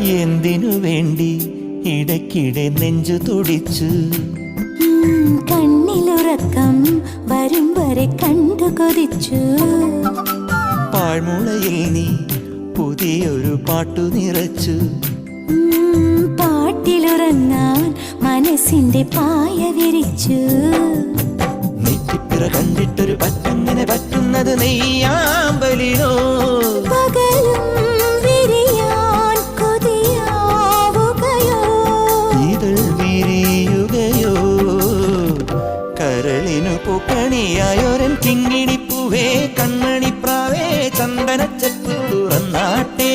എന്തിനു വേണ്ടി ഇടയ്ക്കിടെ നെഞ്ചു തുടിച്ചു. കണ്ണിലുറക്കം വരും വരെ കണ്ടു കൊതിച്ചു. പാഴ്മുളയിൽ നീ പുതിയൊരു പാട്ടു നിറച്ചു. പാട്ടിലുറങ്ങാൻ മനസ്സിന്റെ പായ വിരിച്ചു. നെറ്റിപ്പിറ കണ്ടിട്ടൊരു പറ്റങ്ങനെ പറ്റുന്നത് നെയ്യാമ്പലിനോ. പകലും വിരിയാൻ കൊതിയാവുകയോ. ഇതൾ വിരിയുകയോ. കരളിനു പൂക്കണിയായൊരൻ കിങ്ങിണിപ്പൂവേ കൺമണിപ്രാവേ ചന്ദനച്ചെപ്പു തുറന്നാട്ടെ.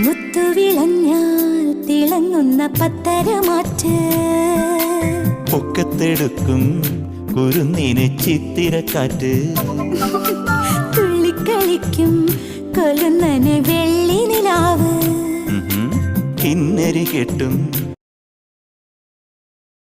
മുത്തുവിളഞ്ഞാൽ തിളങ്ങുന്ന പത്തരമാറ്റ്. പൊക്കത്തെടുക്കും കുരുന്നിന് ചിത്തിരക്കാറ്റ്. തുള്ളിക്കളിക്കും കൊലുന്നന് വെള്ളി നിലാവ്. കിന്നരി കെട്ടും